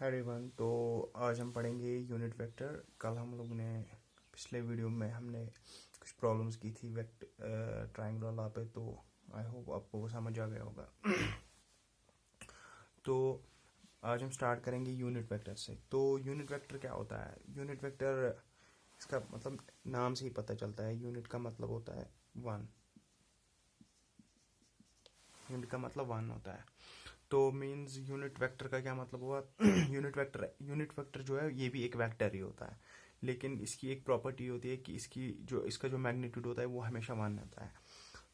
Everyone, तो आज हम पढ़ेंगे यूनिट वेक्टर। कल हम लोग ने पिछले वीडियो में हमने कुछ प्रॉब्लम्स की थी ट्रायंगुलर लॉ पे, तो आई होप आपको वो समझ आ गया होगा। तो आज हम स्टार्ट करेंगे यूनिट वेक्टर से। तो यूनिट वेक्टर क्या होता है? यूनिट वेक्टर, इसका मतलब नाम से ही पता चलता है। यूनिट का मतलब होता है वन। यूनिट का मतलब वन होता है। तो मींस यूनिट वेक्टर का क्या मतलब हुआ? यूनिट वेक्टर जो है ये भी एक वेक्टर ही होता है, लेकिन इसकी एक प्रॉपर्टी होती है कि इसका जो मैग्नीट्यूड होता है वो हमेशा वन होता है।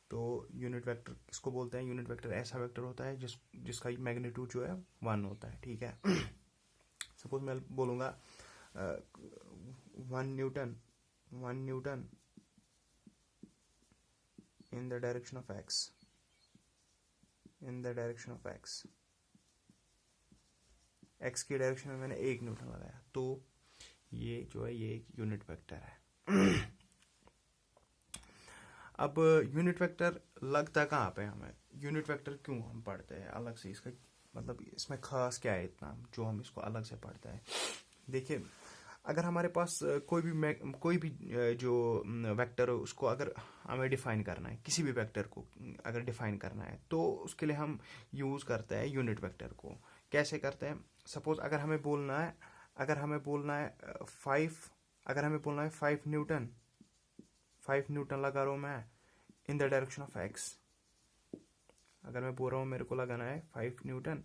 तो यूनिट वेक्टर किसको बोलते हैं? यूनिट वेक्टर ऐसा वेक्टर होता है जिसका मैग्नीट्यूड जो है वन होता है। ठीक है। सपोज मैं बोलूँगा 1 Newton in the direction of x, x की डायरेक्शन में मैंने 1 न्यूटन लगाया, तो ये जो है ये एक यूनिट वेक्टर है। अब यूनिट वेक्टर लगता कहाँ पे हमें? यूनिट वेक्टर क्यों हम पढ़ते हैं अलग से? इसका मतलब इसमें खास क्या है इतना जो हम इसको अलग से पढ़ते हैं? देखिए, अगर हमारे पास कोई भी जो वेक्टर हो, उसको अगर हमें डिफाइन करना है, किसी भी वेक्टर को अगर डिफाइन करना है, तो उसके लिए हम यूज़ करते हैं यूनिट वेक्टर को। कैसे करते हैं? सपोज अगर हमें बोलना है 5 न्यूटन लगा रहा हूँ मैं इन द डायरेक्शन ऑफ एक्स। अगर मैं बोल रहा हूँ मेरे को लगाना है 5 Newton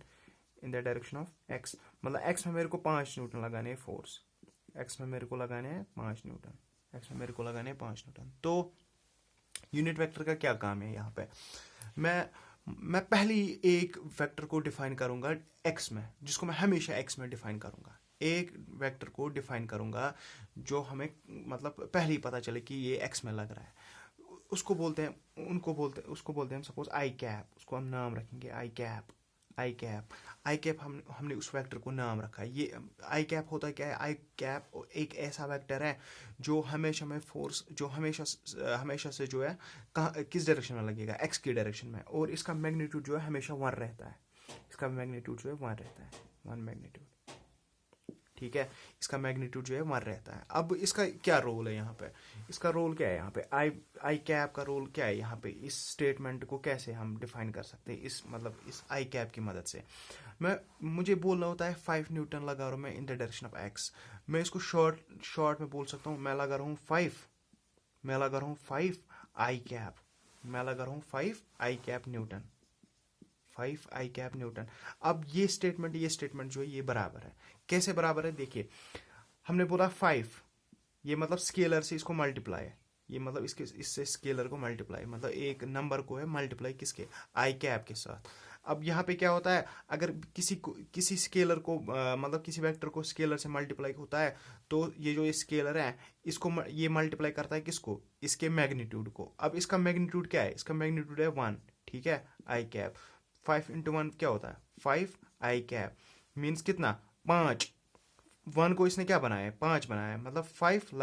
in the direction of x, मतलब एक्स में मेरे को 5 न्यूटन लगाने हैं फोर्स। एक्स में मेरे को लगाने हैं 5 न्यूटन। तो यूनिट वेक्टर का क्या काम है यहाँ पे? मैं पहली एक वेक्टर को डिफाइन करूंगा एक्स में, जिसको मैं हमेशा एक्स में डिफाइन करूंगा। एक वेक्टर को डिफाइन करूंगा जो हमें मतलब पहले ही पता चले कि ये एक्स में लग रहा है। उसको बोलते हैं हम सपोज आई कैप। उसको हम नाम रखेंगे आई कैप। हमने उस वेक्टर को नाम रखा है। ये आई कैप होता क्या है? आई कैप एक ऐसा वेक्टर है जो हमेशा में फोर्स जो हमेशा से जो है कहाँ किस डायरेक्शन में लगेगा? एक्स की डायरेक्शन में, और इसका मैग्नीट्यूड जो है हमेशा वन रहता है। One magnitude. ठीक है, इसका मैग्नीट्यूड जो है वन रहता है। अब इसका क्या रोल है यहाँ पे? इसका रोल क्या है यहाँ पे? आई कैप का रोल क्या है यहाँ पे? इस स्टेटमेंट को कैसे हम डिफाइन कर सकते हैं इस आई कैप की मदद से? मुझे बोलना होता है 5 न्यूटन लगा रहा हूँ मैं इन द डायरेक्शन ऑफ एक्स। मैं इसको शॉर्ट में बोल सकता हूँ, मैं लगा रहा हूँ 5 आई कैप। मैं लगा रहा हूँ 5 आई कैप न्यूटन। अब ये स्टेटमेंट जो है ये बराबर है। कैसे बराबर है? देखिए, हमने बोला 5, ये मतलब स्केलर से इसको मल्टीप्लाई है। ये मतलब इससे स्केलर को मल्टीप्लाई, मतलब एक नंबर को है मल्टीप्लाई किसके? आई कैप के साथ। अब यहाँ पे क्या होता है? अगर किसी स्केलर को मतलब किसी वेक्टर को स्केलर से मल्टीप्लाई होता है, तो ये स्केलर है ये मल्टीप्लाई करता है किसको? इसके मैग्नीट्यूड को। अब इसका मैग्नीट्यूड क्या है? इसका मैग्नीट्यूड है 1। ठीक है, आई कैप 5 इंटू 1 क्या होता है? 5 आई कैप मीन्स कितना? 5। 1 को इसने क्या बनाया है? 5 बनाया है, मतलब 5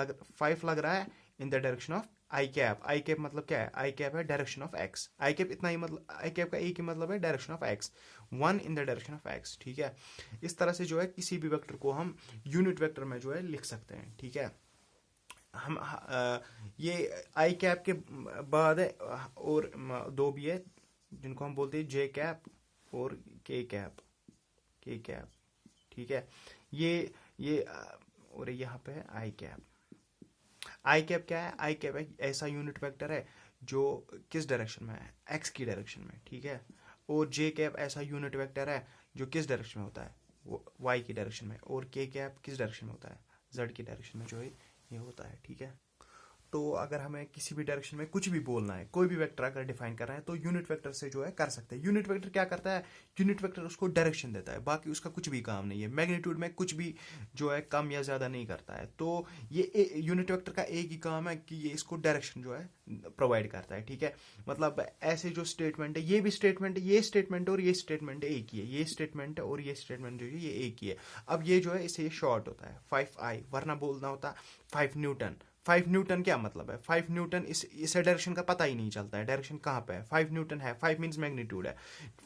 लग रहा है in the direction of I cap मतलब क्या है? आई कैप है direction of x. I cap इतना ही मतलब, आई कैप का एक ही मतलब है direction of x. 1 in the direction of x. ठीक है, इस तरह से जो है किसी भी वेक्टर को हम यूनिट वेक्टर में जो है लिख सकते हैं। ठीक है, हम ये आई कैप के बाद है और दो भी है जिनको हम बोलते हैं जे कैप और के कैप। ठीक है, ये और यहाँ पे है आई कैप क्या है? आई कैप एक ऐसा यूनिट वेक्टर है जो किस डायरेक्शन में है? एक्स की डायरेक्शन में। ठीक है, और जे कैप ऐसा यूनिट वेक्टर है जो किस डायरेक्शन में होता है? वाई की डायरेक्शन में। और के कैप किस डायरेक्शन में होता है? जेड की डायरेक्शन में जो है ये होता है। ठीक है, तो अगर हमें किसी भी डायरेक्शन में कुछ भी बोलना है, कोई भी वेक्टर अगर डिफाइन कर रहे हैं, तो यूनिट वेक्टर से जो है कर सकते हैं। यूनिट वेक्टर क्या करता है? यूनिट वेक्टर उसको डायरेक्शन देता है, बाकी उसका कुछ भी काम नहीं है। मैग्नीट्यूड में कुछ भी जो है कम या ज्यादा नहीं करता है। तो ये यूनिट वेक्टर का एक ही काम है कि ये इसको डायरेक्शन जो है प्रोवाइड करता है। ठीक है, मतलब ऐसे जो स्टेटमेंट है, ये स्टेटमेंट और ये स्टेटमेंट एक ही है। ये स्टेटमेंट और ये स्टेटमेंट जो है ये एक ही है। अब ये जो है इसे शॉर्ट होता है 5 आई, वरना बोलना होता 5 न्यूटन। 5 न्यूटन क्या मतलब है? 5 न्यूटन इसे डायरेक्शन का पता ही नहीं चलता है, डायरेक्शन कहाँ पे है। 5 न्यूटन है, 5 मीन्स मैग्नीट्यूड है,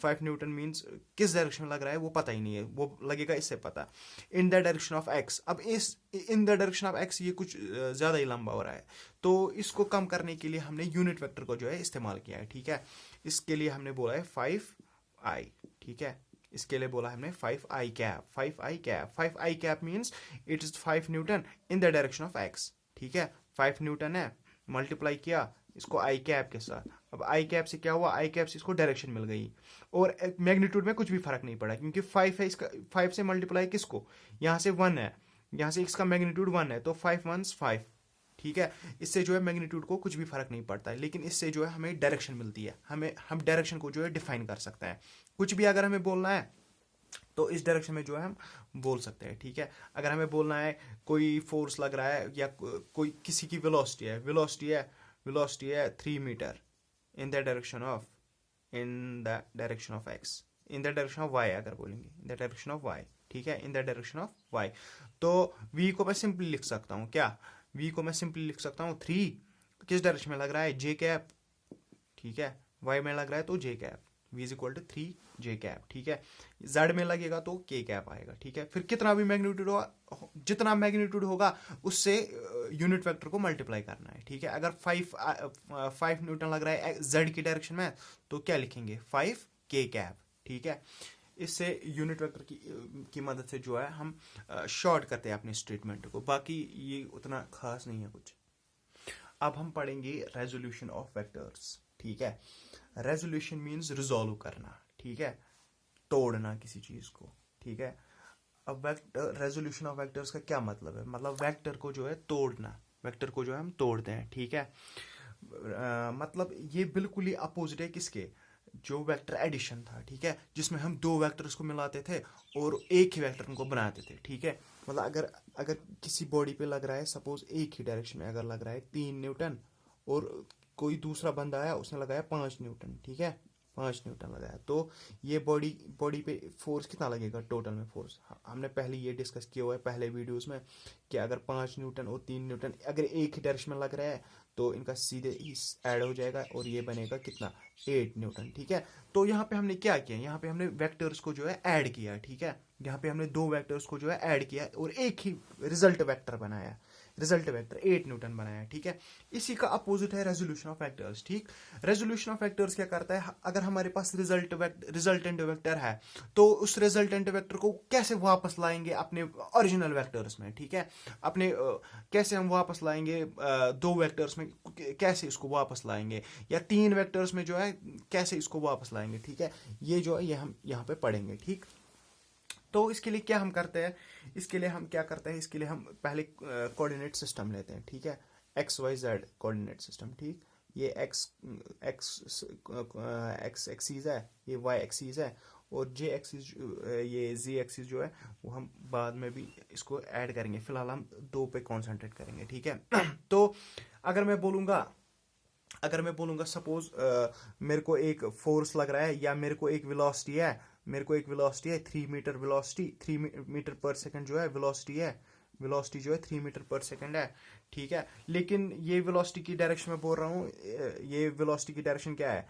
5 न्यूटन मीन्स किस डायरेक्शन में लग रहा है वो पता ही नहीं है, वो लगेगा इससे पता। इन द डायरेक्शन ऑफ एक्स, अब इस इन द डायरेक्शन ऑफ एक्स ये कुछ ज़्यादा ही लंबा हो रहा है, तो इसको कम करने के लिए हमने यूनिट वेक्टर को जो है इस्तेमाल किया है, ठीक है। इसके लिए हमने बोला है 5i, ठीक है। इसके लिए बोला हमने 5i cap, 5i cap, 5i cap means it is 5 Newton in the direction of x, ठीक है। 5 न्यूटन है, मल्टीप्लाई किया इसको आई कैप के साथ। अब आई कैप से क्या हुआ, आई कैप से इसको डायरेक्शन मिल गई, और मैग्नीट्यूड में कुछ भी फर्क नहीं पड़ा, क्योंकि 5 है, इसका 5 से मल्टीप्लाई किसको, यहाँ से 1 है, यहाँ से इसका मैग्नीट्यूड 1 है, तो 5 1 5, ठीक है। इससे जो है मैग्नीट्यूड को कुछ भी फर्क नहीं पड़ता है, लेकिन इससे जो है हमें डायरेक्शन मिलती है, हम डायरेक्शन को जो है डिफाइन कर सकते हैं। कुछ भी अगर हमें बोलना है तो इस डायरेक्शन में जो है हम बोल सकते हैं, ठीक है। अगर हमें बोलना है कोई फोर्स लग रहा है या कोई किसी की वेलोसिटी है 3 metre in the direction of X, in the direction of Y, अगर बोलेंगे in the direction of Y, ठीक है, in the direction of Y, तो वी को मैं सिंपली लिख सकता हूँ, क्या, वी को मैं सिंपली लिख सकता हूँ 3 किस डायरेक्शन में लग रहा है, जे कैप, ठीक है, वाई में लग रहा है तो J cap, v is equal to 3 J cap, ठीक है। z में लगेगा तो k कैप आएगा, ठीक है। फिर कितना भी मैग्नीट्यूड होगा, जितना मैग्नीट्यूड होगा उससे यूनिट वेक्टर को मल्टीप्लाई करना है, ठीक है। अगर 5 न्यूटन लग रहा है z की डायरेक्शन में तो क्या लिखेंगे 5 k कैप, ठीक है। इससे यूनिट वेक्टर की मदद से जो है हम शॉर्ट करते हैं अपने स्टेटमेंट को, बाकी ये उतना खास नहीं है कुछ। अब हम पढ़ेंगे रेजोल्यूशन ऑफ वेक्टर्स, ठीक है। रेजोल्यूशन मीन्स रिजॉल्व करना, ठीक है, तोड़ना किसी चीज को, ठीक है। अब रेजोल्यूशन ऑफ वेक्टर्स का क्या मतलब है, मतलब वेक्टर को जो है तोड़ना, वेक्टर को जो है हम तोड़ते हैं, ठीक है। मतलब ये बिल्कुल ही अपोजिट है किसके, जो वेक्टर एडिशन था, ठीक है, जिसमें हम दो वेक्टर्स को मिलाते थे और एक ही वेक्टर को बनाते थे, ठीक है। मतलब अगर किसी बॉडी पे लग रहा है, सपोज एक ही डायरेक्शन में अगर लग रहा है 3 न्यूटन, और कोई दूसरा बंदा आया उसने लगाया 5 न्यूटन, ठीक है, 5 न्यूटन लगाया, तो ये बॉडी पे फोर्स कितना लगेगा टोटल में फोर्स, हमने पहले ये डिस्कस किया हुआ है पहले वीडियोस में कि अगर 5 न्यूटन और 3 न्यूटन अगर एक ही डायरेक्शन में लग रहा है तो इनका सीधे ऐड हो जाएगा और ये बनेगा कितना 8 न्यूटन, ठीक है। तो यहाँ पे हमने क्या किया, यहाँ पे हमने वेक्टर्स को जो है ऐड किया, ठीक है। यहाँ पे हमने दो वेक्टर्स को जो है ऐड किया और एक ही रिजल्ट वेक्टर बनाया, रिजल्ट वेक्टर 8 न्यूटन बनाया, ठीक है। इसी का अपोजिट है रेजोल्यूशन ऑफ वेक्टर्स, ठीक। रेजोल्यूशन ऑफ वेक्टर्स क्या करता है, अगर हमारे पास रिजल्टेंट वेक्टर है तो उस रिजल्टेंट वेक्टर को कैसे वापस लाएंगे अपने ओरिजिनल वेक्टर्स में, ठीक है। अपने कैसे हम वापस लाएंगे दो वेक्टर्स में, कैसे इसको वापस लाएंगे, या 3 वेक्टर्स में जो है कैसे इसको वापस लाएंगे, ठीक है। ये जो है ये हम यहाँ पे पढ़ेंगे, ठीक। तो इसके लिए क्या हम करते हैं, इसके लिए हम क्या करते हैं, इसके लिए हम पहले कोऑर्डिनेट सिस्टम लेते हैं, ठीक है, X Y Z coordinate system, ठीक। ये एक्स एक्सीज है, ये वाई एक्सीज है, और जे एक्सीज ये जी एक्सीज जो है वो हम बाद में भी इसको ऐड करेंगे, फिलहाल हम दो पे कॉन्सेंट्रेट करेंगे, ठीक है। तो अगर मैं बोलूँगा सपोज मेरे को एक फोर्स लग रहा है, या मेरे को एक वेलोसिटी है 3 मीटर वेलोसिटी, 3 मीटर पर सेकंड जो है वेलोसिटी जो है 3 मीटर पर सेकंड है, ठीक है। लेकिन ये वेलोसिटी की डायरेक्शन में बोल रहा हूँ, ये वेलोसिटी की डायरेक्शन क्या है,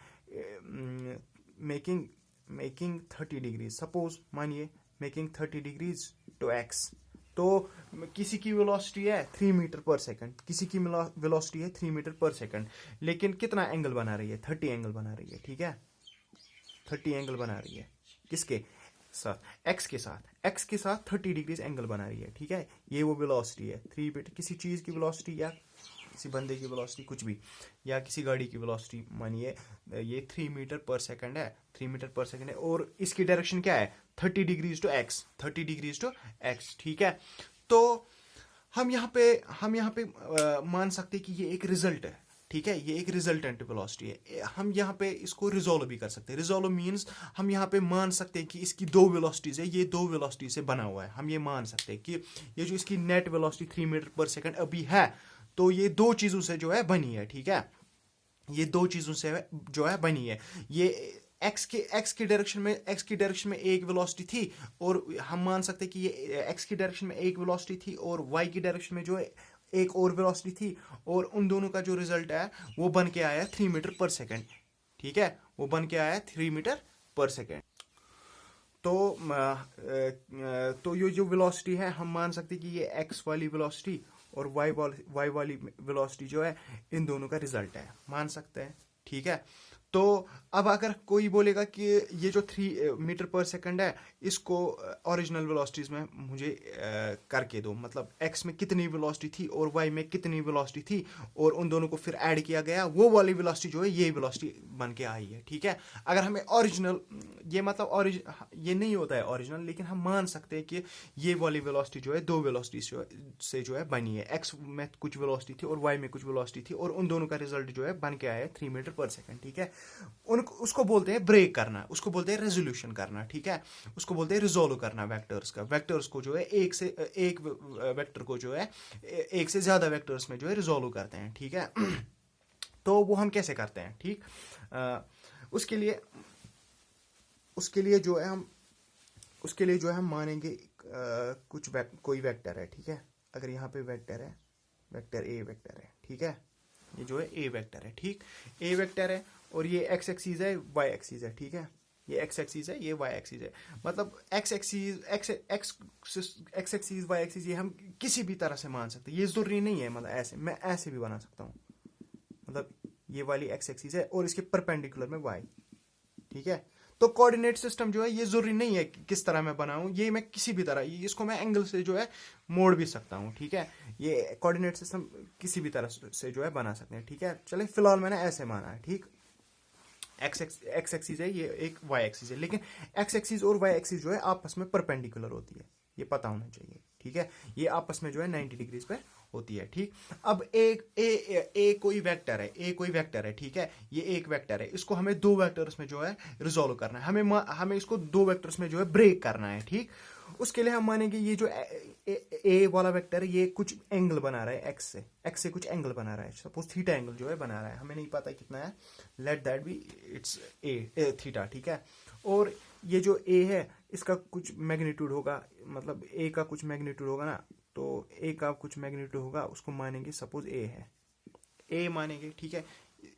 मेकिंग 30 डिग्री, सपोज मानिए मेकिंग 30 डिग्रीज टू एक्स। तो किसी की वेलोसिटी है 3 मीटर पर सेकंड, किसी की वेलोसिटी है 3 मीटर पर सेकंड, लेकिन कितना एंगल बना रही है, 30 एंगल बना रही है, ठीक है, 30 एंगल बना रही है, किसके साथ, एक्स के साथ 30 डिग्रीज एंगल बना रही है, ठीक है। ये वो वेलोसिटी है 3 मीटर, किसी चीज की वेलोसिटी या किसी बंदे की वेलोसिटी कुछ भी, या किसी गाड़ी की वेलोसिटी मानिए ये 3 मीटर पर सेकंड है, 3 मीटर पर सेकंड है, और इसकी डायरेक्शन क्या है 30 degrees to X, 30 degrees to X, ठीक है। तो हम यहाँ पे मान सकते हैं कि ये एक रिजल्ट है, ठीक है, ये एक रिजल्टेंट वेलोसिटी है। हम यहाँ पे इसको रिजोल्व भी कर सकते हैं, रिजोल्व मीन्स हम यहाँ पे मान सकते हैं कि इसकी दो वेलोसिटीज है, ये दो वेलोसिटी से बना हुआ है, हम ये मान सकते हैं कि ये जो इसकी नेट वेलोसिटी 3 मीटर पर सेकंड अभी है, तो ये दो चीजों से जो है बनी है, ठीक है, ये दो चीजों से जो है बनी है। ये एक्स की डायरेक्शन में एक वेलोसिटी थी, और हम मान सकते हैं कि ये एक्स की डायरेक्शन में एक वेलोसिटी थी और वाई की डायरेक्शन में जो है एक और वेलोसिटी थी, और उन दोनों का जो रिजल्ट है वो बन के आया 3 मीटर पर सेकेंड। ठीक है, वो बन के आया 3 मीटर पर सेकेंड। तो ये जो वेलोसिटी है, हम मान सकते हैं कि ये एक्स वाली वेलोसिटी और वाई वाली वेलोसिटी जो है, इन दोनों का रिजल्ट है, मान सकते हैं। ठीक है, तो अब अगर कोई बोलेगा कि ये जो 3 मीटर पर सेकंड है, इसको ओरिजिनल वेलोसिटीज में मुझे करके दो, मतलब एक्स में कितनी वेलोसिटी थी और वाई में कितनी वेलोसिटी थी, और उन दोनों को फिर ऐड किया गया, वो वाली वेलोसिटी जो है ये वेलोसिटी बन के आई है। ठीक है, अगर हमें ओरिजिनल, ये मतलब ये नहीं होता है ओरिजिनल, लेकिन हम मान सकते हैं कि ये वाली वेलोसिटी जो है दो वेलोसिटी से जो है बनी है, एक्स में कुछ वेलोसिटी थी और वाई में कुछ वेलोसिटी थी, और उन दोनों का रिजल्ट जो है बन के आया है 3 मीटर पर सेकंड। ठीक है, उसको बोलते हैं ब्रेक करना, उसको बोलते हैं रेजोल्यूशन करना। ठीक है, उसको बोलते हैं रिजोल्व करना वेक्टर्स का। वेक्टर्स को जो है एक वेक्टर को जो है एक से ज्यादा वेक्टर्स में जो है रिजोल्व करते हैं। ठीक है, तो वो हम कैसे करते हैं? ठीक, उसके लिए जो है हम मानेंगे कोई वेक्टर है। ठीक है, अगर यहाँ पे वेक्टर है, वेक्टर ए वेक्टर है। ठीक है, ये जो है ए वेक्टर है। ठीक, ए वेक्टर है और ये एक्स एक्सीज है, वाई एक्सीज है। ठीक है, ये एक्स एक्सीज है, ये वाई एक्सीज है। मतलब एक्स एक्सीज वाई एक्सीज ये हम किसी भी तरह से मान सकते हैं, ये जरूरी नहीं है, मतलब ऐसे मैं ऐसे भी बना सकता हूँ, मतलब ये वाली एक्स एक्सीज है और इसके परपेंडिकुलर में वाई। ठीक है, तो कोऑर्डिनेट सिस्टम जो है ये जरूरी नहीं है कि किस तरह मैं बनाऊं, ये मैं किसी भी तरह, इसको मैं एंगल से जो है मोड़ भी सकता हूं। ठीक है, ये कोऑर्डिनेट सिस्टम किसी भी तरह से जो है बना सकते हैं। ठीक है, चले फिलहाल मैंने ऐसे माना है। ठीक, एक्स एक्सीज है, ये एक वाई एक्सीज है, लेकिन एक्स एक्सीज और वाई एक्सीज जो है आपस में परपेंडिकुलर होती है, ये पता होना चाहिए। ठीक है, ये आपस में जो है 90 डिग्रीज पे होती है। ठीक, अब ए कोई वेक्टर है। ठीक है, ये एक वेक्टर है, इसको हमें दो वेक्टर्स में जो है रिजोल्व करना है, हमें इसको दो वेक्टर्स में जो है ब्रेक करना है। ठीक, उसके लिए हम मानेंगे ये जो ए वाला वेक्टर है, ये कुछ एंगल बना रहा है एक्स से कुछ एंगल बना रहा है, सपोज थीटा एंगल जो है बना रहा है, हमें नहीं पता कितना है, let that be it's a theta. ठीक है, और ये जो ए है इसका कुछ मैग्नीट्यूड होगा, मतलब ए का कुछ मैग्नीट्यूड होगा ना, तो ए का कुछ मैग्नीट्यूड होगा, उसको मानेंगे सपोज ए है, ए मानेंगे। ठीक है,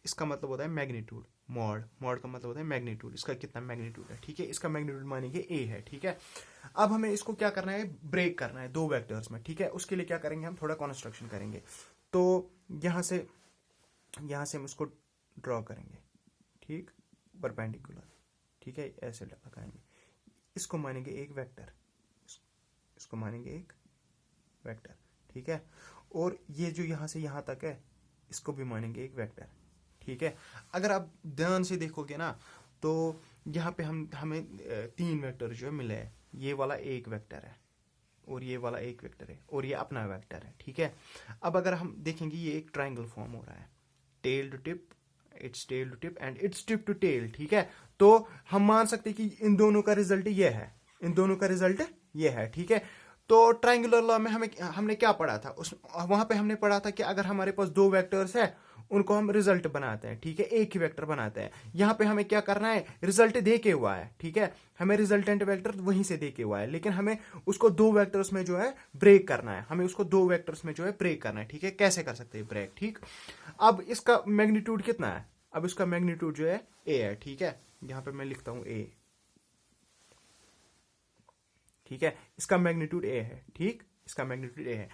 इसका मतलब होता है मैग्नीट्यूड, मॉड का मतलब होता है मैग्नीट्यूड, इसका कितना मैग्नीट्यूड है। ठीक है, इसका मैग्नीट्यूड मानेंगे ए है। ठीक है, अब हमें इसको क्या करना है, ब्रेक करना है दो वेक्टर्स में। ठीक है, उसके लिए क्या करेंगे, हम थोड़ा कंस्ट्रक्शन करेंगे। तो यहां से हम इसको ड्रॉ करेंगे। ठीक, परपेंडिकुलर। ठीक है, ऐसे लगाएंगे, इसको मानेंगे एक वेक्टर, इसको मानेंगे एक वेक्टर। ठीक है, और ये जो यहां से यहां तक है, इसको भी मानेंगे एक वेक्टर। ठीक है, अगर आप ध्यान से देखोगे ना, तो यहाँ पे हमें 3 वेक्टर जो है मिले हैं, ये वाला एक वेक्टर है और ये वाला एक वेक्टर है और ये अपना वेक्टर है। ठीक है, अब अगर हम देखेंगे, ये एक ट्राइंगल फॉर्म हो रहा है, tail to tip, it's tail to tip and it's tip to tail. ठीक है, तो हम मान सकते हैं कि इन दोनों का रिजल्ट ये है। ठीक है, तो ट्राइंगुलर लॉ में हमने क्या पढ़ा था, वहां पे हमने पढ़ा था कि अगर हमारे पास दो वेक्टर्स है, उनको हम रिजल्ट बनाते हैं। ठीक है, एक ही वेक्टर बनाते हैं। यहां पे हमें क्या करना है, रिजल्ट दे के हुआ है। ठीक है, हमें रिजल्टेंट वेक्टर वहीं से दे के हुआ है, लेकिन हमें उसको दो वेक्टर्स में जो है ब्रेक करना है। ठीक है, कैसे कर सकते हैं ब्रेक? ठीक, अब इसका मैग्नीट्यूड कितना है, अब इसका मैग्नीट्यूड जो है ए है। ठीक है, यहां पे मैं लिखता हूं ए। ठीक है, इसका मैग्नीट्यूड ए है। ठीक, इसका मैग्नीट्यूड ए है।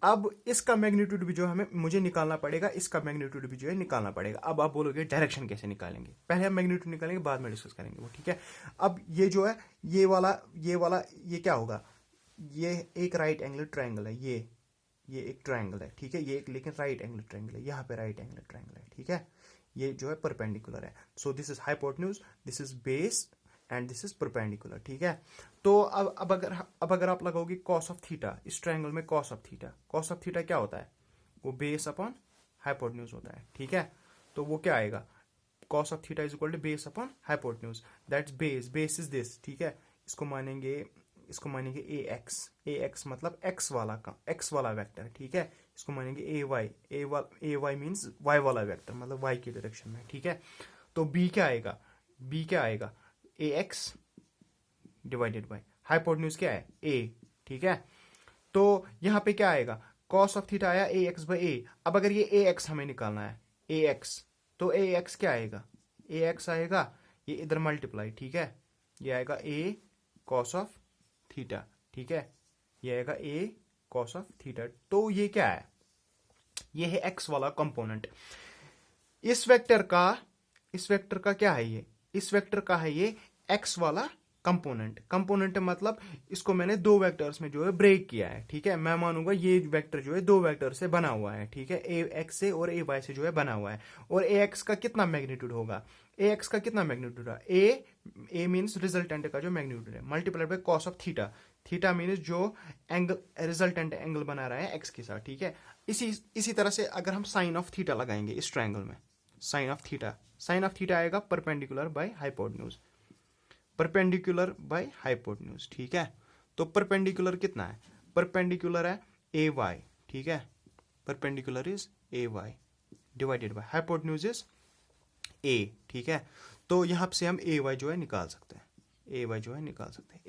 अब इसका मैग्नीट्यूड भी जो मुझे निकालना पड़ेगा, इसका मैग्नीट्यूड भी जो है निकालना पड़ेगा। अब आप बोलोगे डायरेक्शन कैसे निकालेंगे, पहले हम मैग्नीट्यूड निकालेंगे, बाद में डिस्कस करेंगे वो। ठीक है, अब ये जो है ये वाला ये क्या होगा, ये एक राइट एंगल ट्रायंगल है, ये एक ट्रायंगल है। ठीक है, ये एक लेकिन राइट एंगल ट्रायंगल है, यहाँ पे राइट एंगल ट्रायंगल है। ठीक है, ये जो है परपेंडिकुलर है, so this is hypotenuse, this is base and this is perpendicular. ठीक है, तो अब अगर आप लगाओगे कॉस ऑफ थीटा, इस ट्रायंगल में कॉस ऑफ थीटा क्या होता है, वो बेस अपॉन हाइपोटेन्यूज होता है। ठीक है, तो वो क्या आएगा, cos of theta is equal to base upon hypotenuse, that's base is this. ठीक है, इसको मानेंगे ए एक्स मतलब एक्स वाला वेक्टर। ठीक है, इसको मानेंगे ए वाई मीन्स वाई वाला वेक्टर, मतलब वाई की डायरेक्शन में। ठीक है, तो बी क्या आएगा A X divided by hypotenuse क्या है ए। ठीक है, तो यहां पे क्या आएगा, कॉस ऑफ थीटा आया ए एक्स बाई ए। अब अगर ये ए एक्स हमें निकालना है, ए एक्स, तो ए एक्स क्या आएगा, ए एक्स आएगा ये इधर मल्टीप्लाई, ठीक है, ये आएगा ए कॉस ऑफ थीटा, ठीक है, ये आएगा ए कॉस ऑफ थीटा। तो ये क्या है, ये है एक्स वाला कंपोनेंट। इस वेक्टर का क्या है ये, इस वेक्टर का है ये एक्स वाला कंपोनेंट मतलब इसको मैंने दो वेक्टर्स में जो है ब्रेक किया है, ठीक है। मैं मानूंगा ये वेक्टर जो है दो वेक्टर से बना हुआ है, ठीक है, ए एक्स से और ए वाई से जो है बना हुआ है। और ए एक्स का कितना मैग्नीट्यूड होगा, ए एक्स का कितना मैग्नीट्यूड है, ए मीन्स रिजल्टेंट का जो मैग्नीट्यूड है multiplied by cos of theta, theta means जो एंगल रिजल्टेंट एंगल बना रहा है एक्स के साथ, ठीक है। इसी तरह से अगर हम साइन ऑफ थीटा लगाएंगे इस ट्रायंगल में, साइन ऑफ थीटा आएगा परपेंडिकुलर बाय हाइपोटेन्यूज, ठीक है। तो परपेंडिकुलर कितना है, परपेंडिकुलर है ए वाई, ठीक है, perpendicular is A Y divided by hypotenuse is A, ठीक है। तो यहां से हम ए वाई जो है निकाल सकते हैं, ए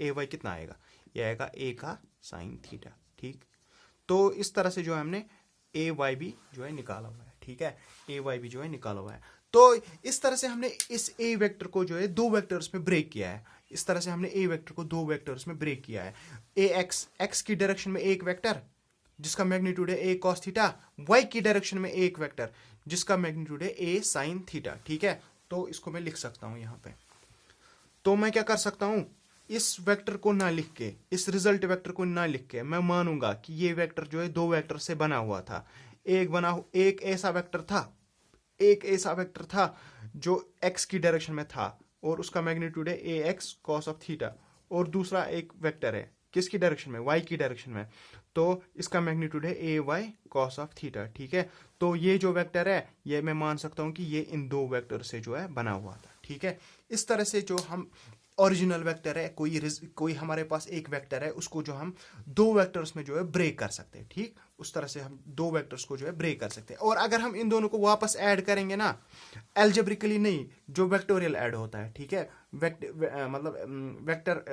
वाई कितना आएगा, ये आएगा ए का साइन थीटा, ठीक। तो इस तरह से जो है हमने ए वाई भी जो है निकाला हुआ है, ठीक है, ए वाई भी जो है निकाला हुआ है। तो इस तरह से हमने इस ए वेक्टर को जो है दो वेक्टर्स में ब्रेक किया है, इस तरह से हमने ए वेक्टर को दो वेक्टर्स में ब्रेक किया है। ए एक्स की डायरेक्शन में एक वेक्टर जिसका मैग्नीट्यूड है ए कॉस थीटा, वाई की डायरेक्शन में एक वेक्टर जिसका मैग्नीट्यूड है ए साइन थीटा, ठीक है। तो इसको मैं लिख सकता हूं यहां पे। तो मैं क्या कर सकता हूं, इस वेक्टर को ना लिख के, इस रिजल्ट वेक्टर को ना लिख के मैं मानूंगा कि ये वेक्टर जो है दो वेक्टर से बना हुआ था। एक ऐसा वेक्टर था जो एक्स की डायरेक्शन में था और उसका मैग्नीट्यूड है A x cos of theta, और दूसरा एक वेक्टर है किसकी डायरेक्शन में, वाई की डायरेक्शन में, तो इसका मैग्नीट्यूड है ए वाई कॉस ऑफ थीटा, ठीक है। तो ये जो वेक्टर है ये मैं मान सकता हूं कि ये इन दो वेक्टर से जो है बना हुआ था, ठीक है। इस तरह से जो हम ओरिजिनल वेक्टर है, कोई हमारे पास एक वेक्टर है, उसको जो हम दो वेक्टर्स में जो है ब्रेक कर सकते हैं, ठीक, उस तरह से हम दो वेक्टर्स को जो है ब्रेक कर सकते हैं। और अगर हम इन दोनों को वापस ऐड करेंगे ना, एल्जेब्रिकली नहीं, जो वेक्टोरियल ऐड होता है, ठीक है, मतलब वेक्टर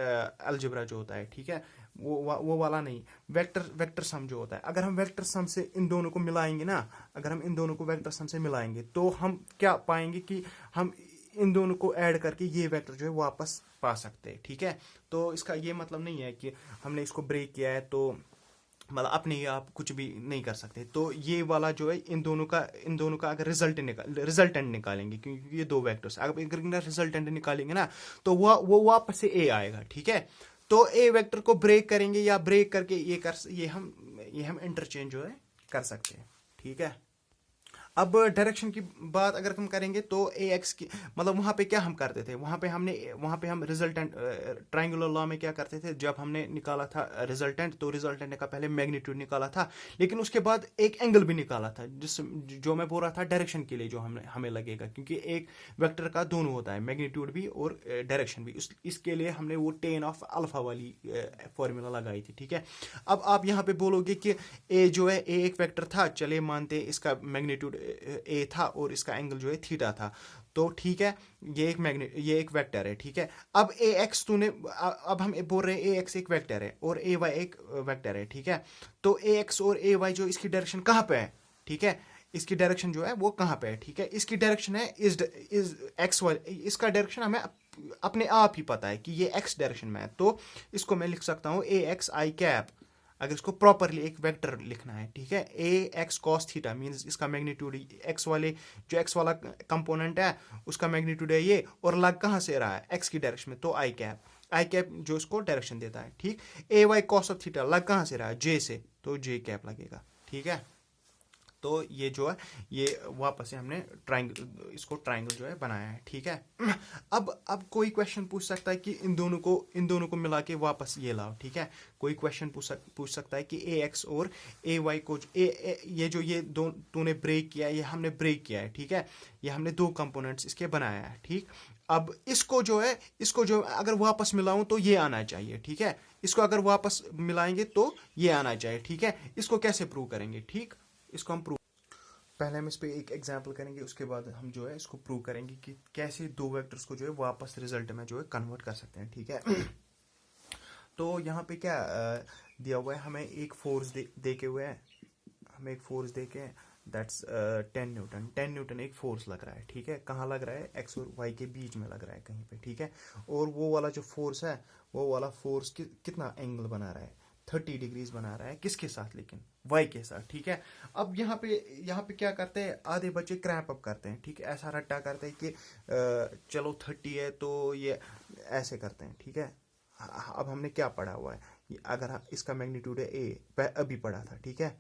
अलजेब्रा जो होता है, ठीक है, वो वाला नहीं, वेक्टर सम जो होता है। अगर हम वेक्टर सम से इन दोनों को मिलाएंगे ना, अगर हम इन दोनों को वेक्टर सम से मिलाएंगे तो हम क्या पाएंगे कि हम इन दोनों को ऐड करके ये वेक्टर जो है वापस पा सकते हैं, ठीक है। तो इसका ये मतलब नहीं है कि हमने इसको ब्रेक किया है तो मतलब अपने ही आप कुछ भी नहीं कर सकते। तो ये वाला जो है इन दोनों का अगर रिजल्टेंट निकालेंगे, क्योंकि ये दो वेक्टर्स, अगर रिजल्टेंट निकालेंगे ना तो वो वापस से ए आएगा, ठीक है। तो ए वेक्टर को ब्रेक करेंगे या ब्रेक करके ये हम इंटरचेंज जो है कर सकते हैं, ठीक है। अब डायरेक्शन की बात अगर हम करेंगे तो ए एक्स की मतलब वहां पे क्या हम करते थे, वहां पे हम रिजल्टेंट ट्रायंगुलर लॉ में क्या करते थे, जब हमने निकाला था रिजल्टेंट तो रिजल्टेंट का पहले मैग्नीट्यूड निकाला था, लेकिन उसके बाद एक एंगल भी निकाला था जो मैं बोल रहा था डायरेक्शन के लिए जो हमें लगेगा, क्योंकि एक वेक्टर का दोनों होता है, मैग्नीट्यूड भी और डायरेक्शन भी। इसके लिए हमने वो टेन ऑफ अल्फा वाली फॉर्मूला लगाई थी, ठीक है। अब आप यहाँ पे बोलोगे कि ए जो है ए एक वेक्टर था, चले मानते इसका मैग्नीट्यूड ए था और इसका एंगल जो है थीटा था, तो ठीक है, ये एक वेक्टर है, ठीक है। अब ए एक्स अब हम बोल रहे हैं ए एक्स एक वेक्टर है और ए वाई एक वेक्टर है, ठीक है। तो ए एक्स और ए वाई जो इसकी डायरेक्शन कहाँ पे है, ठीक है, इसकी डायरेक्शन जो है वो कहाँ पे है, ठीक है। इसकी डायरेक्शन है इज एक्स वाई, इसका डायरेक्शन हमें अपने आप ही पता है कि ये एक्स डायरेक्शन में है, तो इसको मैं लिख सकता हूँ ए एक्स आई कैप, अगर इसको प्रॉपरली एक वेक्टर लिखना है, ठीक है। A x cos theta means इसका मैग्नीट्यूड एक्स वाला कंपोनेंट है उसका मैग्नीट्यूड है ये, और लग कहाँ से रहा है, एक्स की डायरेक्शन में, तो आई कैप जो इसको डायरेक्शन देता है, ठीक। ए वाई कॉस ऑफ थीटा लग कहाँ से रहा है, जे से, तो जे कैप लगेगा, ठीक है। तो ये जो है ये वापस से हमने इसको ट्रायंगल जो है बनाया है, ठीक है। अब कोई क्वेश्चन पूछ सकता है कि इन दोनों को मिला के वापस ये लाओ, ठीक है। कोई क्वेश्चन पूछ सकता है कि ए एक्स और ए वाई को ये तूने ब्रेक किया है, ये हमने ब्रेक किया है, ठीक है, ये हमने दो कंपोनेंट्स इसके बनाया है, ठीक। अब इसको जो अगर वापस मिलाऊं तो ये आना चाहिए, ठीक है। इसको अगर वापस मिलाएंगे तो ये आना चाहिए, ठीक है। इसको कैसे प्रूव करेंगे, ठीक, इसको हम पहले हम इस पे एक एग्जांपल करेंगे, उसके बाद हम जो है इसको प्रूव करेंगे कि कैसे दो वेक्टर्स को जो है वापस रिजल्ट में जो है कन्वर्ट कर सकते हैं, ठीक है। तो यहाँ पे क्या दिया हुआ है, हमें एक फोर्स दे के हुए है, हमें एक फोर्स देके दैट्स 10 न्यूटन। 10 न्यूटन एक फोर्स लग रहा है, ठीक है। कहाँ लग रहा है? एक्स और वाई के बीच में लग रहा है कहीं पे, ठीक है। और वो वाला जो फोर्स है, वो वाला फोर्स कितना एंगल बना रहा है? 30 डिग्रीज बना रहा है। किसके साथ? लेकिन वाई के साथ, ठीक है। अब यहाँ पे क्या करते हैं, आधे बच्चे क्रैम्प अप करते हैं, ठीक है। ऐसा रट्टा करते हैं कि चलो 30 है तो ये ऐसे करते हैं, ठीक है। अब हमने क्या पढ़ा हुआ है, अगर इसका मैग्नीट्यूड है ए, अभी पढ़ा था, ठीक है।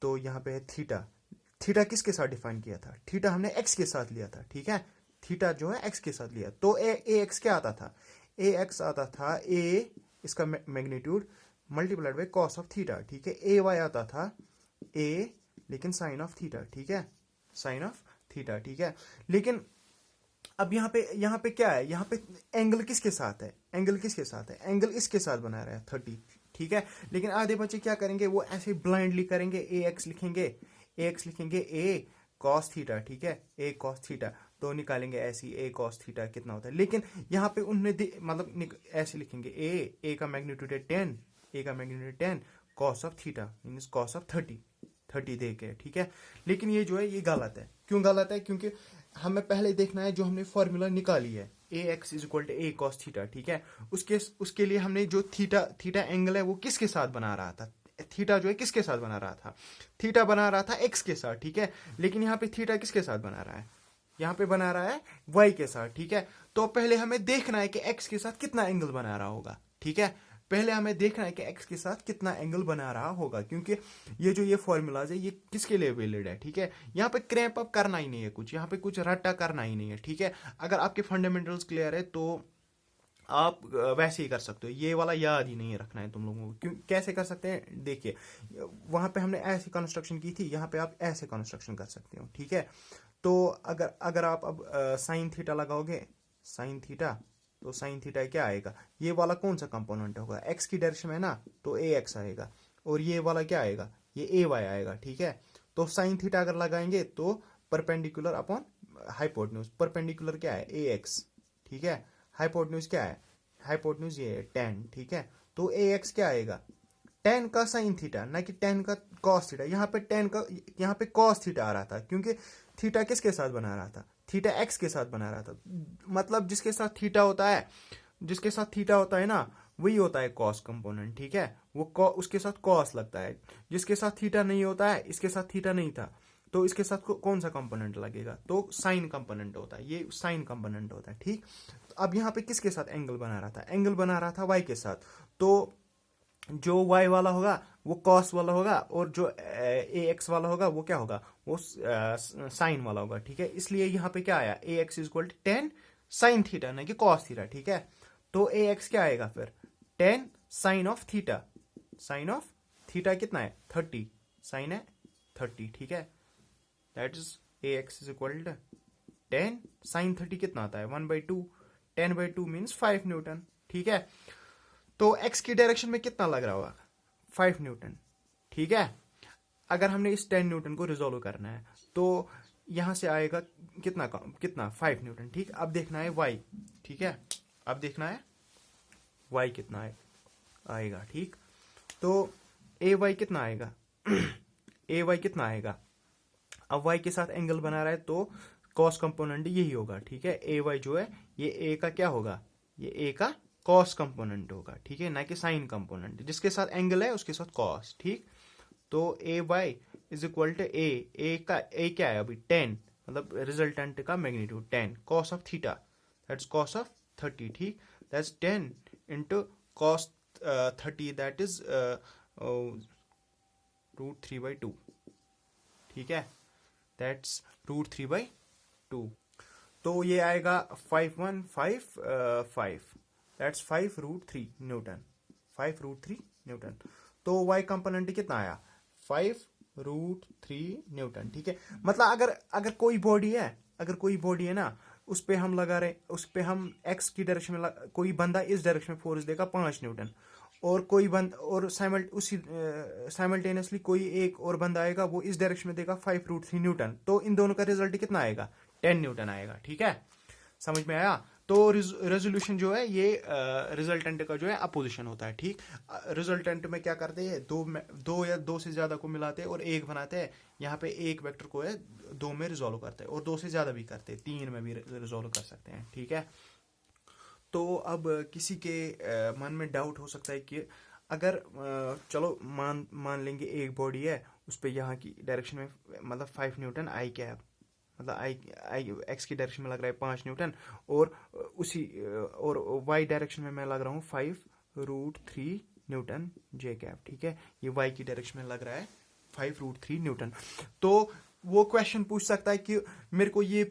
तो यहाँ पे है थीटा। थीटा किसके साथ डिफाइन किया था? थीटा हमने एक्स के साथ लिया था, ठीक है। थीटा जो है एक्स के साथ लिया, तो ए एक्स क्या आता था? ए एक्स आता था ए, इसका magnitude multiplied by cos of theta, ठीक है। ए वाई आता था ए, लेकिन साइन ऑफ थीटा, ठीक है, साइन ऑफ थीटा, ठीक है। लेकिन अब यहाँ पे क्या है? यहाँ पे एंगल किसके साथ है? एंगल किसके साथ है? एंगल इसके साथ बना रहा है 30, ठीक है। लेकिन आधे बच्चे क्या करेंगे, वो ऐसे ब्लाइंडली करेंगे, ए एक्स लिखेंगे ए कॉस थीटा, ठीक है, ए कॉस थीटा, तो निकालेंगे ऐसी ए कॉस थीटा कितना होता है। लेकिन यहाँ पे उन्होंने मतलब ऐसे लिखेंगे ए का मैग्नीट्यूड है 10, ए का magnitude 10 cos of theta means cos of 30 दे के, ठीक है। लेकिन ये जो है ये गलत है। क्यों गलत है? क्योंकि हमें पहले देखना है जो हमने फॉर्मूला निकाली है, A x is equal to A cos theta, ठीक है। उसके लिए हमने जो थीटा एंगल है वो किसके साथ बना रहा था? थीटा जो है किसके साथ बना रहा था? थीटा बना रहा था एक्स के साथ, ठीक है। लेकिन यहाँ पे थीटा किसके साथ बना रहा है? यहाँ पे बना रहा है वाई के साथ, ठीक है। तो पहले हमें देखना है कि एक्स के साथ कितना एंगल बना रहा होगा, ठीक है। पहले हमें देखना है कि एक्स के साथ कितना एंगल बना रहा होगा, क्योंकि ये फॉर्मूलाज है ये किसके लिए वैलिड है, ठीक है। यहाँ पे क्रैम्प अप करना ही नहीं है कुछ, यहाँ पे कुछ रट्टा करना ही नहीं है, ठीक है। अगर आपके फंडामेंटल्स क्लियर है तो आप वैसे ही कर सकते हो, ये वाला याद ही नहीं रखना है तुम लोगों को। क्यों, कैसे कर सकते हैं? देखिए, वहां पे हमने ऐसी कंस्ट्रक्शन की थी, यहाँ पे आप ऐसे कंस्ट्रक्शन कर सकते हो, ठीक है। तो अगर आप अब साइन थीटा लगाओगे, साइन थीटा, तो साइन थीटा क्या आएगा? ये वाला कौन सा कंपोनेंट होगा? एक्स की डायरेक्शन में ना, तो ए एक्स आएगा, और ये वाला क्या आएगा? ये ए वाई आएगा, ठीक है। तो साइन थीटा अगर लगाएंगे तो परपेंडिकुलर अपॉन हाइपोटेन्यूज, परपेंडिकुलर क्या है? ए एक्स, ठीक है। हाइपोटेन्यूज क्या है? हाइपोटेन्यूज ये है 10, ठीक है। तो ए एक्स क्या आएगा? 10 का साइन थीटा, ना कि 10 का कॉस थीटा। यहाँ पे कॉस थीटा आ रहा था, क्योंकि थीटा किसके साथ बना रहा था? थीटा एक्स के साथ बना रहा था। मतलब जिसके साथ थीटा होता है ना, वही होता है कॉस कंपोनेंट, ठीक है। वो उसके साथ कॉस लगता है। जिसके साथ थीटा नहीं होता है, इसके साथ थीटा नहीं था, तो इसके साथ कौन सा कंपोनेंट लगेगा? तो साइन कंपोनेंट होता है, ये साइन कंपोनेंट होता है, ठीक। तो अब यहाँ पे किसके साथ एंगल बना रहा था? एंगल बना रहा था वाई के साथ। तो जो y वाला होगा वो cos वाला होगा, और जो ए एक्स वाला होगा वो क्या होगा? वो साइन वाला होगा, ठीक है। इसलिए यहाँ पे क्या आया? A x is equal to 10 sine theta, ना कि कॉस थीटा, ठीक है। तो ए एक्स क्या आएगा फिर? 10 sine of theta, sine of theta कितना है? 30, साइन है 30, ठीक है। That is A x is equal to 10 sine 30 कितना आता है? 1/2, 10/2 मीन्स 5 न्यूटन, ठीक है। तो x की डायरेक्शन में कितना लग रहा होगा? 5 न्यूटन, ठीक है। अगर हमने इस 10 न्यूटन को रिजोल्व करना है तो यहां से आएगा कितना 5 न्यूटन, ठीक। अब देखना है y, ठीक है। अब देखना है y कितना आएगा, ठीक। तो ए वाई कितना आएगा? ए वाई कितना आएगा? अब y के साथ एंगल बना रहा है तो कॉस कंपोनेंट यही होगा, ठीक है। ए वाई जो है ये ए का क्या होगा? ये ए का कॉस कंपोनेंट होगा, ठीक है, ना कि साइन कंपोनेंट। जिसके साथ एंगल है उसके साथ कॉस, ठीक। तो ए वाई इज इक्वल टू ए का ए क्या है अभी? 10, मतलब रिजल्टेंट का magnitude 10 cos of theta, that's cos of 30, ठीक। That's 10 into cos 30, that is √3/2, ठीक है। दैट्स √3/2। तो ये आएगा 5155, दैट्स 5√3 न्यूटन, 5√3 न्यूटन। तो y कंपोनेंट कितना आया? 5√3 न्यूटन, ठीक है। मतलब अगर कोई बॉडी है ना, उस पे हम लगा रहे, उस पे हम x की डायरेक्शन में कोई बंदा इस डायरेक्शन में फोर्स देगा 5 न्यूटन, और कोई और साइमल्टेनियसली कोई एक और बंदा आएगा वो इस डायरेक्शन में देगा 5√3 न्यूटन। तो इन दोनों का रिजल्ट कितना आएगा? 10 न्यूटन आएगा, ठीक है। समझ में आया? तो रेजोल्यूशन जो है ये रिजल्टेंट का जो है अपोजिशन होता है, ठीक। रिजल्टेंट में क्या करते हैं, दो या दो से ज्यादा को मिलाते हैं और एक बनाते हैं। यहाँ पे एक वेक्टर को है दो में रिजोल्व करते हैं और दो से ज्यादा भी करते हैं, तीन में भी रिजोल्व कर सकते हैं, ठीक है। तो अब किसी के मन में डाउट हो सकता है कि अगर चलो मान लेंगे एक बॉडी है, उस पर यहाँ की डायरेक्शन में मतलब 5 न्यूटन आई क्या है, मतलब आई एक्स की डायरेक्शन में लग रहा है 5 न्यूटन, और उसी और वाई डायरेक्शन में मैं लग रहा हूँ 5√3 न्यूटन जे कैप, ठीक है। ये वाई की डायरेक्शन में लग रहा है 5√3 न्यूटन। तो वो क्वेश्चन पूछ सकता है कि मेरे को ये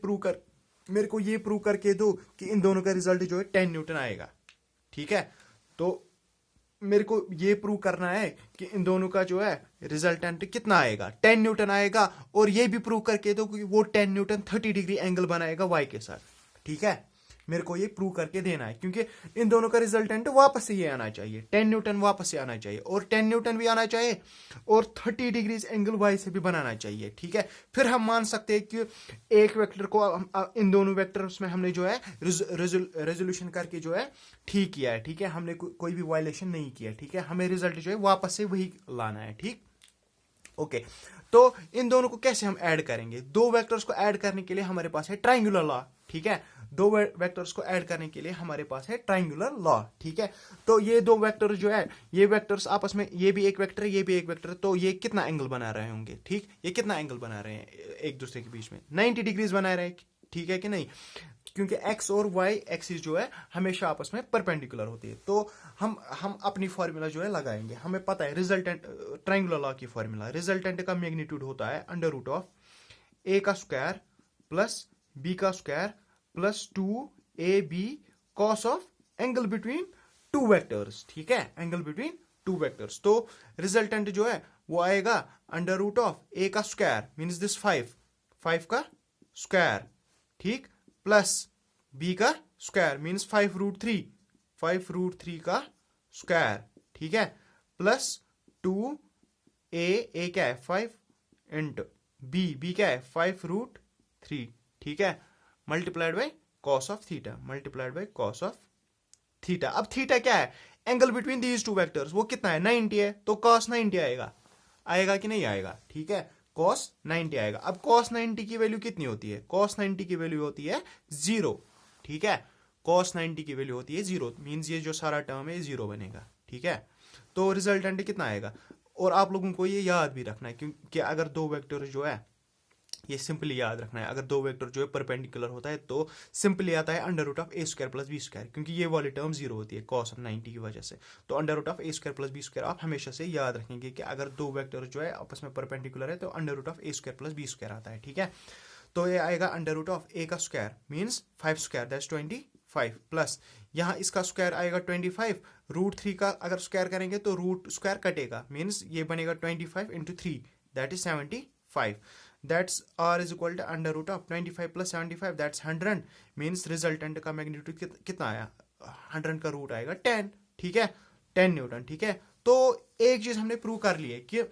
प्रूव करके दो कि इन दोनों का रिजल्ट जो है 10 न्यूटन आएगा, ठीक है। तो मेरे को ये प्रूव करना है कि इन दोनों का जो है रिजल्टेंट कितना आएगा, 10 न्यूटन आएगा, और ये भी प्रूव करके दो कि वो 10 न्यूटन 30 डिग्री एंगल बनाएगा वाई के साथ, ठीक है। मेरे को ये प्रूव करके देना है, क्योंकि इन दोनों का रिजल्टेंट वापस से ये आना चाहिए, 10 न्यूटन वापस से आना चाहिए, और 10 न्यूटन भी आना चाहिए, और 30 डिग्रीज एंगल वाई से भी बनाना चाहिए, ठीक है। फिर हम मान सकते हैं कि एक वेक्टर को इन दोनों वेक्टर्स में हमने जो है रेजोल्यूशन करके जो है ठीक किया है, ठीक है। हमने कोई भी वायलेशन नहीं किया, ठीक है। हमें रिजल्ट जो है वापस से वही लाना है, ठीक। ओके, तो इन दोनों को कैसे हम ऐड करेंगे? दो वेक्टर्स को ऐड करने के लिए हमारे पास है ट्रायंगुलर लॉ, ठीक है। दो वेक्टर्स को ऐड करने के लिए हमारे पास है ट्रायंगुलर लॉ, ठीक है। तो ये दो वेक्टर्स जो है, ये वेक्टर्स आपस में, ये भी एक वेक्टर है, ये भी एक वेक्टर है, तो ये कितना एंगल बना रहे होंगे, ठीक। ये कितना एंगल बना रहे हैं एक दूसरे के बीच में? 90 डिग्रीज बना रहे हैं, ठीक है कि नहीं? क्योंकि एक्स और वाई एक्सिस जो है हमेशा आपस में परपेंडिकुलर होती है। तो हम अपनी फॉर्मूला जो है लगाएंगे। हमें पता है रिजल्टेंट, ट्रायंगुलर लॉ की फॉर्मूला, रिजल्टेंट का मैग्नीट्यूड होता है √ऑफ a का स्क्वायर प्लस b का square plus 2ab cos of angle between two vectors, ठीक है। Angle between two vectors. तो रिजल्टेंट जो है वो आएगा √ऑफ a का स्क्वायर मीन्स दिस 5 का स्क्वायर, ठीक, प्लस b का स्क्वायर मीन्स 5√3 का स्क्वायर, ठीक है, प्लस 2a क्या है 5 इंटू b क्या है 5√3, ठीक है, multiplied by cos of theta, अब थीटा क्या है? Angle between these two vectors, वो कितना है 90 है, तो cos 90 आएगा कि नहीं आएगा, ठीक है, cos 90 आएगा। अब cos 90 की वैल्यू कितनी होती है? cos 90 की वैल्यू होती है 0, ठीक है। cos 90 की वैल्यू होती है 0, मींस ये जो सारा टर्म है 0 बनेगा, ठीक है। तो रिजल्टेंट कितना आएगा? और आप लोगों को ये याद भी रखना है, क्योंकि अगर दो वेक्टर जो है, ये सिंपली याद रखना है, अगर दो वेक्टर जो है परपेंडिकुलर होता है तो सिंपली आता है √(a² + b², क्योंकि ये वाली टर्म 0 होती है cos 90 की वजह से। तो √(a² + b² आप हमेशा से याद रखेंगे कि अगर दो वेक्टर जो है आपस में परपेंडिकुलर है तो √(a² + b² आता है, ठीक है। तो ये आएगा √(a का स्क्वायर मीन्स 5² दैट्स 25 प्लस यहाँ इसका स्क्वायर आएगा 25, √3 का अगर स्क्वायर करेंगे तो रूट स्क्वायर कटेगा, मीन्स ये बनेगा 25 × 3 that is 75, that's r is equal to √25 + 75 that's 100, means resultant का मैग्नीट्यूड कितना आया? 100 का रूट आएगा 10, ठीक है, 10 न्यूटन, ठीक है। तो एक चीज हमने प्रूव कर ली है कि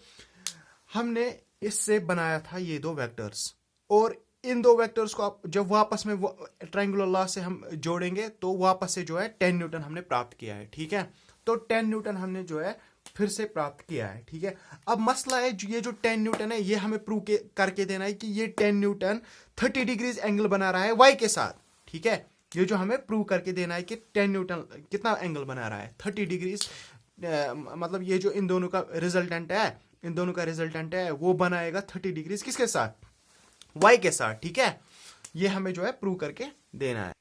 हमने इससे बनाया था ये दो वेक्टर्स, और इन दो वेक्टर्स को आप जब वापस में ट्रायंगुलर लॉ से हम जोड़ेंगे तो वापस से जो है 10 न्यूटन हमने प्राप्त किया है, ठीक है। तो 10 न्यूटन हमने जो है फिर से प्राप्त किया है, ठीक है। अब मसला है ये जो 10 न्यूटन है ये हमें प्रूव करके देना है कि ये 10 न्यूटन 30 डिग्रीज एंगल बना रहा है वाई के साथ, ठीक है। ये जो हमें प्रूव करके देना है कि 10 न्यूटन कितना एंगल बना रहा है 30 डिग्रीज, मतलब ये जो इन दोनों का रिजल्टेंट है वो बनाएगा 30 डिग्रीज किसके साथ? वाई के साथ, ठीक है। ये हमें जो है प्रूव करके देना है।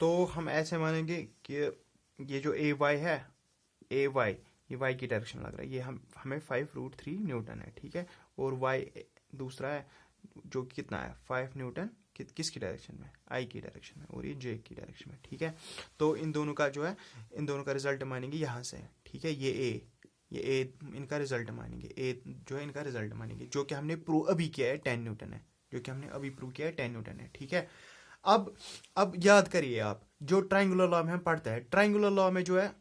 तो हम ऐसे मानेंगे कि ये जो ए वाई है, ये वाई की डायरेक्शन लग रहा है, ये हमें 5√3 न्यूटन है, ठीक है। और वाई दूसरा है जो कितना है 5 न्यूटन किसकी डायरेक्शन में? आई की डायरेक्शन में, और ये जे की डायरेक्शन में, ठीक है। तो इन दोनों का रिजल्ट मानेंगे यहाँ से, ठीक है। ये ए इनका रिजल्ट मानेंगे, ए जो है इनका रिजल्ट मानेंगे, जो कि हमने प्रूव अभी किया है 10 न्यूटन है, ठीक है। अब याद करिए आप, जो ट्रायंगुलर लॉ में हम पढ़ते हैं, ट्रायंगुलर लॉ में जो है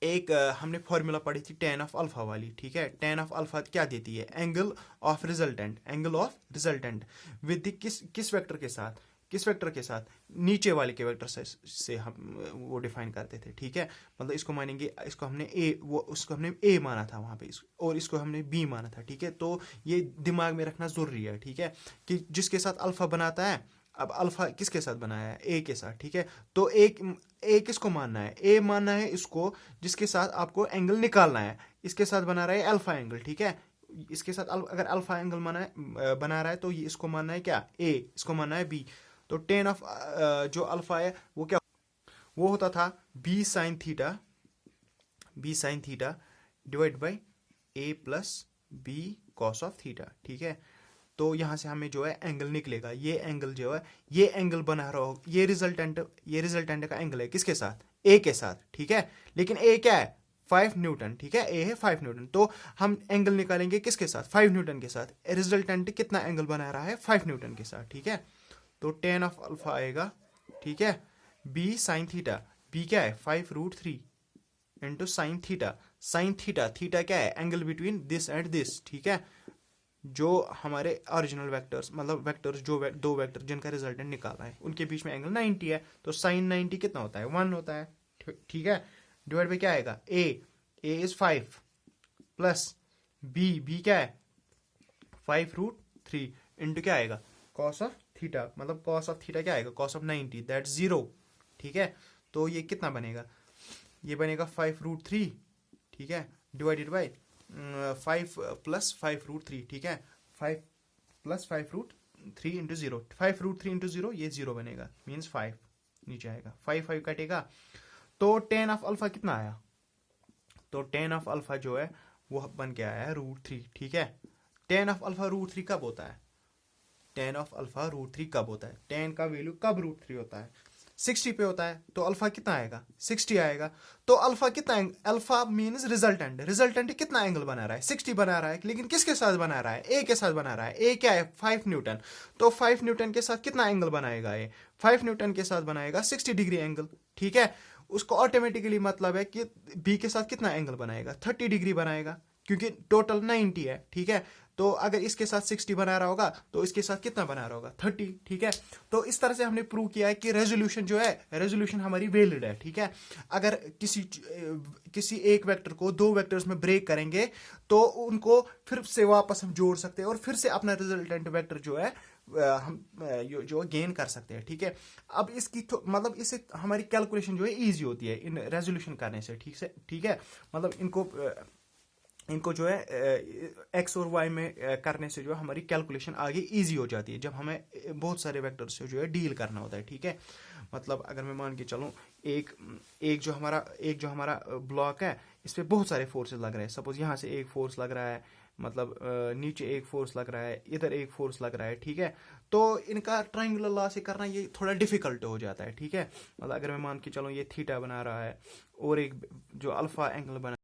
एक हमने फॉर्मूला पढ़ी थी tan ऑफ अल्फा वाली, ठीक है। tan ऑफ अल्फा क्या देती है? एंगल ऑफ रिजल्टेंट विद किस वेक्टर के साथ? किस वेक्टर के साथ, नीचे वाले के वेक्टर से हम वो डिफाइन करते थे, ठीक है। मतलब इसको मानेंगे, इसको हमने ए, वो उसको हमने ए माना था वहां पे, और इसको हमने बी माना था, ठीक है। तो ये दिमाग में रखना जरूरी है, ठीक है, कि जिसके साथ अल्फा बनाता है, अब अल्फा किसके साथ बनाया है, ए के साथ, ठीक है। तो ए किसको मानना है, ए मानना है इसको जिसके साथ आपको एंगल निकालना है। इसके साथ बना रहा है अल्फा एंगल, ठीक है। इसके साथ अगर अल्फा एंगल बना रहा है तो ये इसको मानना है क्या, ए, इसको मानना है बी। तो टेन ऑफ जो अल्फा है वो क्या, वो होता था B sine theta divide by A plus B cos of theta, ठीक है। तो यहां से हमें जो है एंगल निकलेगा, ये एंगल जो है, ये एंगल बना रहा हो, ये रिजल्टेंट का एंगल है किसके साथ, ए के साथ, ठीक है। लेकिन ए क्या है, 5 न्यूटन, ठीक है, ए है 5 न्यूटन। तो हम एंगल निकालेंगे किसके साथ, 5 न्यूटन के साथ। रिजल्टेंट कितना एंगल बना रहा है, 5 न्यूटन के साथ, ठीक है। तो टेन ऑफ अल्फा आएगा, ठीक है, बी साइन थीटा, बी क्या है 5√3 into sine theta. Sine theta क्या है, angle between this and this, ठीक है। जो हमारे ओरिजिनल वेक्टर्स, मतलब वेक्टर्स जो दो वेक्टर जिनका रिजल्टेंट निकाला है, उनके बीच में एंगल 90 है। तो साइन 90 कितना होता है, 1 होता है, ठीक है। डिवाइड बाई क्या आएगा, ए इज 5 प्लस बी क्या है 5√3 इंटू क्या आएगा, कॉस ऑफ थीटा, मतलब कॉस ऑफ थीटा क्या आएगा, कॉस ऑफ 90, दैट 0, ठीक है। तो ये कितना बनेगा, ये बनेगा 5√3, ठीक है, डिवाइडेड बाई 5 प्लस 5√3, ठीक है, 5 प्लस 5√3 इंटू 0, 5√3 इंटू 0, ये 0 बनेगा, मीन्स 5 नीचे आएगा, 5 कटेगा। तो टेन ऑफ अल्फा कितना आया, तो टेन ऑफ अल्फा जो है वो बन के आया है √3, ठीक है। टेन ऑफ अल्फा √3 कब होता है, टेन ऑफ अल्फा √3 कब होता है, टेन का वैल्यू कब √3 होता है, 60 पे होता है। तो अल्फा कितना आएगा, 60 आएगा। तो अल्फा कितना, अल्फा मीन्स रिजल्टेंट कितना एंगल बना रहा है, 60 बना रहा है, लेकिन किसके साथ बना रहा है, ए के साथ बना रहा है। ए क्या है 5 न्यूटन, तो 5 न्यूटन के साथ कितना एंगल बनाएगा, ए 5 न्यूटन के साथ बनाएगा 60 डिग्री एंगल, ठीक है। उसको ऑटोमेटिकली मतलब है कि बी के साथ कितना एंगल बनाएगा, 30 डिग्री बनाएगा, क्योंकि टोटल 90 है, ठीक है। तो अगर इसके साथ 60 बना रहा होगा तो इसके साथ कितना बना रहा होगा, 30, ठीक है। तो इस तरह से हमने प्रूव किया है कि रेजोल्यूशन जो है, रेजोल्यूशन हमारी वैलिड है, ठीक है। अगर किसी एक वेक्टर को दो वेक्टर्स में ब्रेक करेंगे तो उनको फिर से वापस हम जोड़ सकते हैं और फिर से अपना रिजल्टेंट वेक्टर जो है हम जो गेन कर सकते हैं, ठीक है। अब इसकी मतलब इससे हमारी कैलकुलेशन जो है इजी होती है इन रेजोल्यूशन करने से, ठीक है। मतलब इनको जो है एक्स और वाई में करने से जो है हमारी कैलकुलेशन आगे इजी हो जाती है, जब हमें बहुत सारे वेक्टर से जो है डील करना होता है, ठीक है। मतलब अगर मैं मान के चलूँ एक जो हमारा ब्लॉक है, इस पर बहुत सारे फोर्सेस लग रहे हैं। सपोज यहाँ से एक फोर्स लग रहा है, मतलब नीचे एक फोर्स लग रहा है, इधर एक फोर्स लग रहा है, ठीक है। तो इनका ट्रायंगुलर लॉ से करना ये थोड़ा डिफिकल्ट हो जाता है, ठीक है। मतलब अगर मैं मान के चलूँ ये थीटा बना रहा है और एक जो अल्फा एंगल बना